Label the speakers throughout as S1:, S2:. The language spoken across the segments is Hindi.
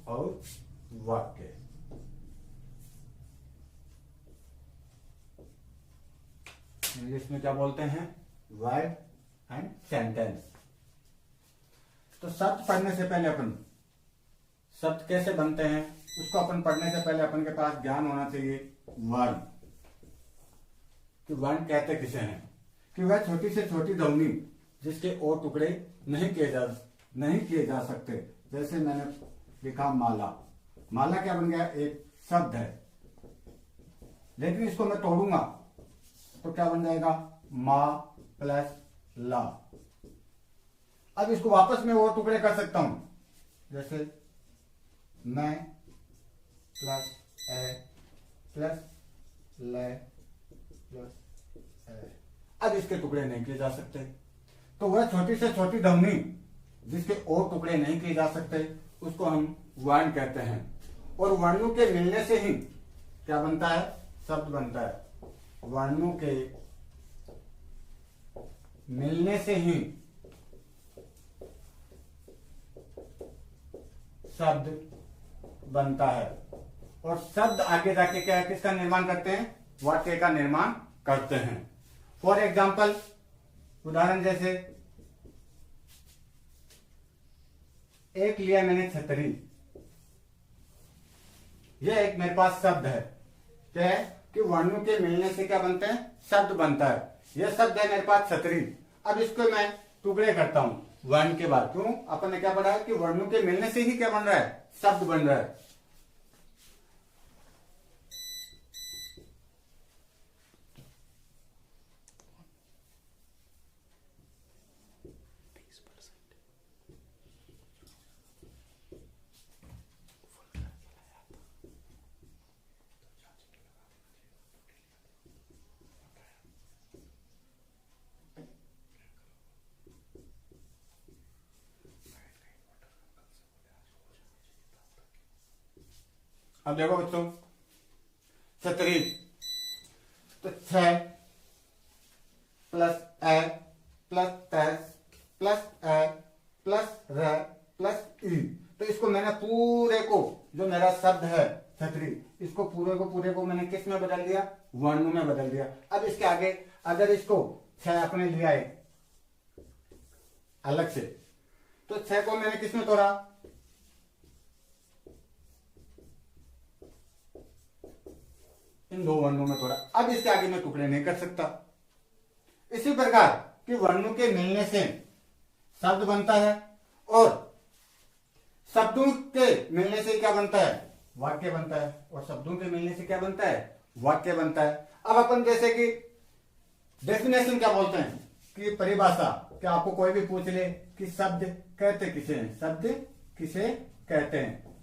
S1: और वाक्य। इंग्लिश में क्या बोलते हैं? Word and sentence. तो शब्द पढ़ने से पहले अपन, शब्द कैसे बनते हैं उसको अपन पढ़ने से पहले अपन के पास ज्ञान होना चाहिए वर्ण, कि वर्ण कहते किसे हैं, कि वह छोटी से छोटी ध्वनि जिसके और टुकड़े नहीं किए जा सकते। जैसे मैंने लिखा माला, माला क्या बन गया? एक शब्द है, लेकिन इसको मैं तोड़ूंगा तो क्या बन जाएगा? मा प्लस ला। अब इसको वापस मैं और टुकड़े कर सकता हूं, जैसे मैं प्लस ए प्लस ले प्लस ए। अब इसके टुकड़े नहीं किए जा सकते। तो वह छोटी से छोटी ध्वनि जिसके और टुकड़े नहीं किए जा सकते उसको हम वर्ण कहते हैं। और वर्णों के मिलने से ही क्या बनता है? शब्द बनता है। वर्णों के मिलने से ही शब्द बनता है। और शब्द आगे जाके क्या है? किसका निर्माण करते हैं? वाक्य का निर्माण करते हैं। फॉर एग्जाम्पल, उदाहरण जैसे एक लिया मैंने छतरी, यह एक मेरे पास शब्द है। क्या है? कि वर्णों के मिलने से क्या बनते हैं? शब्द बनता है। यह शब्द है मेरे पास छतरी। अब इसको मैं टुकड़े करता हूं वर्ण के बाद। क्यों? अपन ने क्या पढ़ा है कि वर्णों के मिलने से ही क्या बन रहा है? शब्द बन रहा है। अब देखो बच्चों, छतरी, तो छ प्लस ए प्लस एस प्लस ए प्लस र प्लस ई। तो इसको मैंने पूरे को, जो मेरा शब्द है छतरी, इसको पूरे को मैंने किस में बदल दिया? वर्ण में बदल दिया। अब इसके आगे अगर इसको छ अपने लिया है अलग से, तो छ को मैंने किस में तोड़ा? इन दो वर्णों में तोड़ा। अब इसके आगे मैं टुकड़े नहीं कर सकता। इसी प्रकार कि वर्णों के मिलने से शब्द बनता है और शब्दों के मिलने से क्या बनता है? वाक्य बनता है। और शब्दों के मिलने से क्या बनता है? वाक्य बनता है। अब अपन जैसे कि डेफिनेशन क्या बोलते हैं, कि परिभाषा, कि आपको कोई भी पूछ ले कि शब्द कहते किसे हैं, शब्द किसे कहते हैं,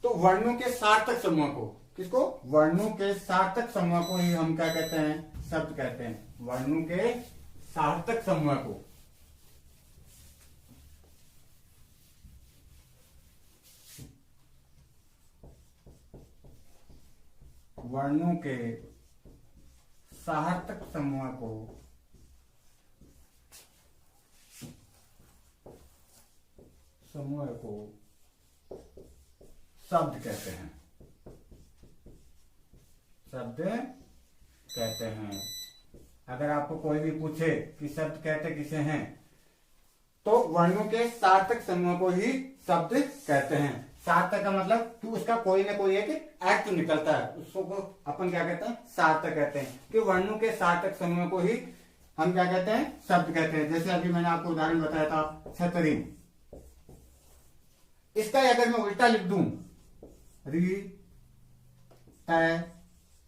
S1: तो वर्णों के सार्थक समूह को, किसको? वर्णों के सार्थक समूह को ही हम क्या कहते हैं? शब्द कहते हैं। वर्णों के सार्थक समूह को। वर्णों के सार्थक समूह को शब्द कहते हैं। शब्द कहते हैं। अगर आपको कोई भी पूछे कि शब्द कहते किसे हैं, तो वर्णों के सार्थक समूह को ही शब्द कहते हैं। सार्थक का मतलब कि उसका कोई ना कोई एक अर्थ निकलता है, उसको अपन क्या कहते हैं? सार्थक कहते हैं। कि वर्णों के सार्थक समूह को ही हम क्या कहते हैं? शब्द कहते हैं। जैसे अभी मैंने आपको उदाहरण बताया था छतरी, इसका अगर मैं उल्टा लिख दूं, री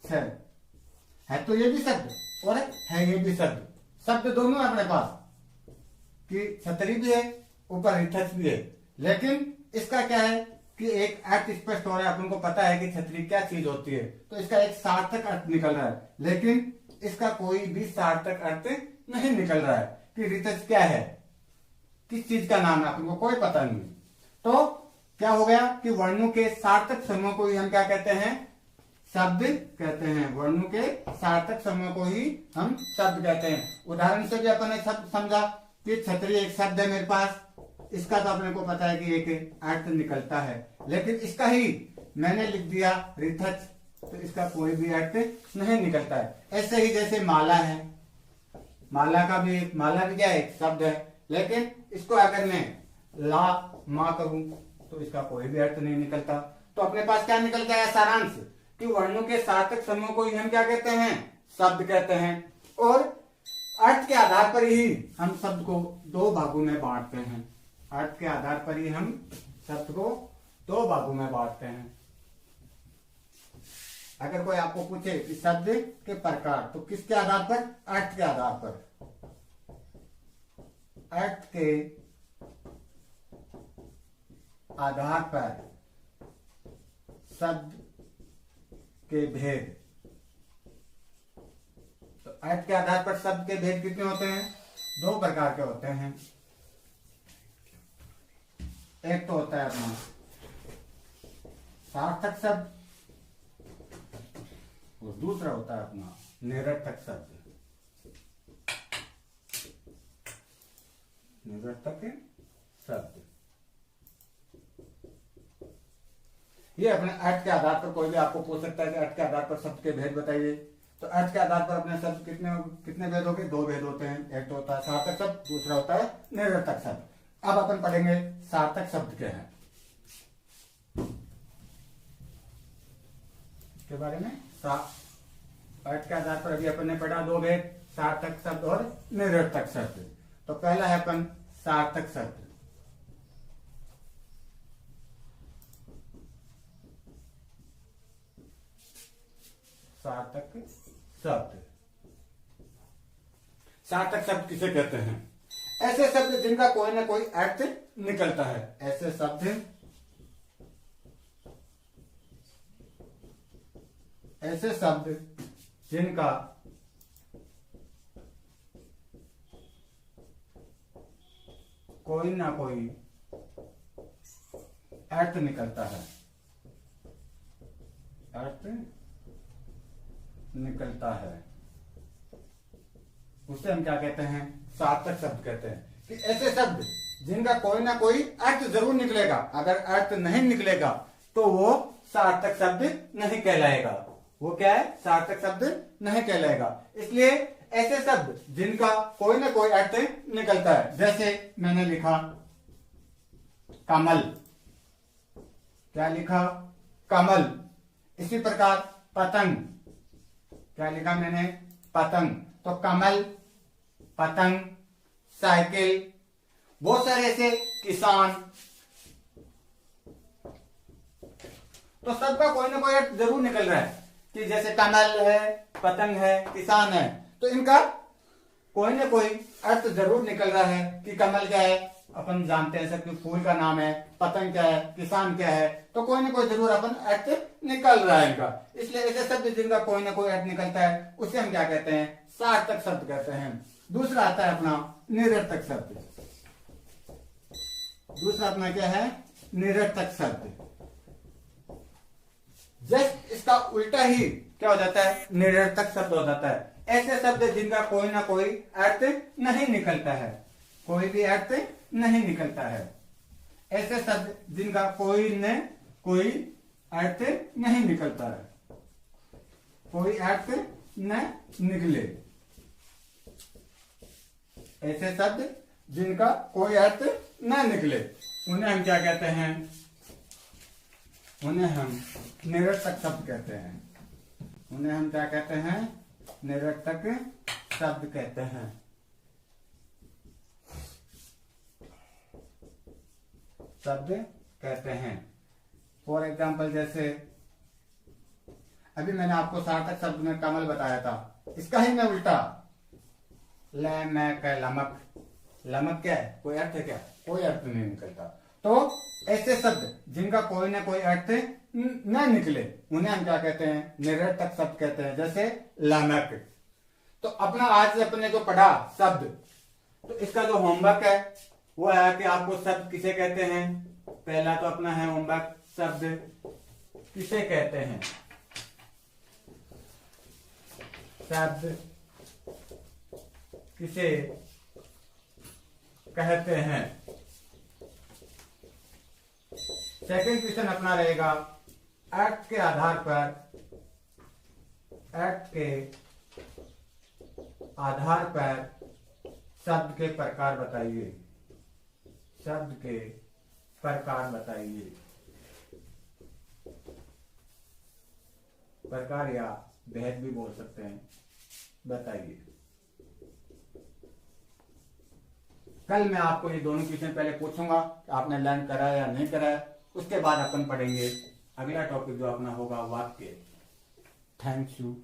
S1: छ, है तो ये भी शब्द और है ये भी शब्द। शब्द दोनों है अपने पास, कि छतरी भी है, ऊपर रिथच भी है। लेकिन इसका क्या है कि एक अर्थ स्पष्ट हो रहा है, अपन को पता है कि छतरी क्या चीज होती है, तो इसका एक सार्थक अर्थ निकल रहा है। लेकिन इसका कोई भी सार्थक अर्थ नहीं निकल रहा है कि रिथच क्या है, किस चीज का नाम है, अपन को कोई पता नहीं। तो क्या हो गया कि वर्णों के सार्थक समूह को ही हम क्या कहते हैं? शब्द कहते हैं। वर्णों के सार्थक समूह को ही हम शब्द कहते हैं। उदाहरण से भी अपन ने शब्द समझा कि छतरी एक शब्द है मेरे पास, इसका तो अपने को पता है कि एक अर्थ निकलता है, लेकिन इसका ही मैंने लिख दिया रिथच, तो इसका कोई भी अर्थ नहीं निकलता है। ऐसे ही जैसे माला है, माला भी क्या है, एक शब्द है, लेकिन इसको अगर मैं ला मा करूं तो इसका कोई भी अर्थ नहीं निकलता। तो अपने पास क्या निकल गया सारांश कि वर्णों के सार्थक समूह को ही हम क्या कहते हैं, शब्द कहते हैं। और अर्थ के आधार पर ही हम शब्द को दो भागों में बांटते हैं। अर्थ के आधार पर ही हम शब्द को दो भागों में बांटते हैं। अगर कोई आपको पूछे कि शब्द के प्रकार, तो किसके आधार पर, अर्थ के आधार पर। अर्थ के आधार पर शब्द के भेद। तो अर्थ के आधार पर शब्द के भेद कितने होते हैं, दो प्रकार के होते हैं। एक तो होता है अपना सार्थक शब्द और दूसरा होता है अपना निरर्थक शब्द। निरर्थक शब्द ये अपने अर्थ के आधार पर कोई भी आपको पूछ सकता है कि अर्थ के आधार पर शब्द के भेद बताइए। तो अर्थ के आधार पर अपने शब्द कितने भेद हो गए, दो भेद होते हैं। एक तो होता है सार्थक शब्द, दूसरा होता है निरर्थक शब्द। अब अपन पढ़ेंगे सार्थक शब्द क्या है के बारे में। अर्थ के आधार पर अभी अपन ने पढ़ा दो भेद, सार्थक शब्द और निरर्थक शब्द। तो पहला है अपन सार्थक शब्द। सार्थक शब्द, सार्थक शब्द किसे कहते हैं, ऐसे शब्द जिनका कोई ना कोई अर्थ निकलता है। ऐसे शब्द, ऐसे शब्द जिनका कोई ना कोई अर्थ निकलता है, अर्थ निकलता है, उसे हम क्या कहते हैं, सार्थक शब्द कहते हैं। कि ऐसे शब्द जिनका कोई ना कोई अर्थ जरूर निकलेगा, अगर अर्थ नहीं निकलेगा तो वो सार्थक शब्द नहीं कहलाएगा। वो क्या है, सार्थक शब्द नहीं कहलाएगा। इसलिए ऐसे शब्द जिनका कोई ना कोई अर्थ निकलता है, जैसे मैंने लिखा कमल, क्या लिखा, कमल। इसी प्रकार पतंग, क्या लिखा मैंने, पतंग। तो कमल, पतंग, साइकिल, बहुत सारे ऐसे, किसान। तो सबका कोई ना कोई अर्थ जरूर निकल रहा है कि जैसे कमल है, पतंग है, किसान है, तो इनका कोई ना कोई अर्थ जरूर निकल रहा है। कि कमल क्या है, अपन जानते हैं सब फूल का नाम है, पतंग क्या है, किसान क्या है, तो कोई ना कोई जरूर अपन अर्थ निकल रहा है इनका। इसलिए ऐसे शब्द जिनका कोई ना कोई अर्थ निकलता है उसे हम क्या कहते हैं, सार्थक शब्द कहते हैं। दूसरा आता है अपना निरर्थक शब्द। दूसरा अपना क्या है, निरर्थक शब्द। जस्ट इसका उल्टा ही क्या हो जाता है, निरर्थक शब्द हो जाता है। ऐसे शब्द जिनका कोई ना कोई अर्थ नहीं निकलता है, कोई भी अर्थ नहीं निकलता है। ऐसे शब्द जिनका कोई न कोई अर्थ नहीं निकलता है, कोई अर्थ न निकले। ऐसे शब्द जिनका कोई अर्थ न निकले उन्हें हम क्या कहते हैं, उन्हें हम निरर्थक शब्द कहते हैं। उन्हें हम क्या कहते हैं, निरर्थक शब्द कहते हैं। शब्द कहते हैं। फॉर एग्जाम्पल जैसे अभी मैंने आपको सार्थक शब्द में कमल बताया था, इसका ही मैं उल्टा लमक। लमक क्या है, कोई अर्थ है क्या, कोई अर्थ नहीं निकलता। तो ऐसे शब्द जिनका कोई ना कोई अर्थ न निकले उन्हें हम क्या कहते हैं, निरर्थक शब्द कहते हैं। जैसे लमक। तो अपना आज अपने जो पढ़ा शब्द, तो इसका जो होमवर्क है वो है कि आपको शब्द किसे कहते हैं। पहला तो अपना है होमवर्क, शब्द किसे कहते हैं। शब्द किसे कहते हैं। सेकंड क्वेश्चन अपना रहेगा एक्ट के आधार पर, एक्ट के आधार पर शब्द के प्रकार बताइए, शब्द के प्रकार बताइए। प्रकार या भेद भी बोल सकते हैं, बताइए। कल मैं आपको ये दोनों क्वेश्चन पहले पूछूंगा, आपने लर्न करा या नहीं करा, उसके बाद अपन पढ़ेंगे अगला टॉपिक जो अपना होगा वाक्य। Thank you.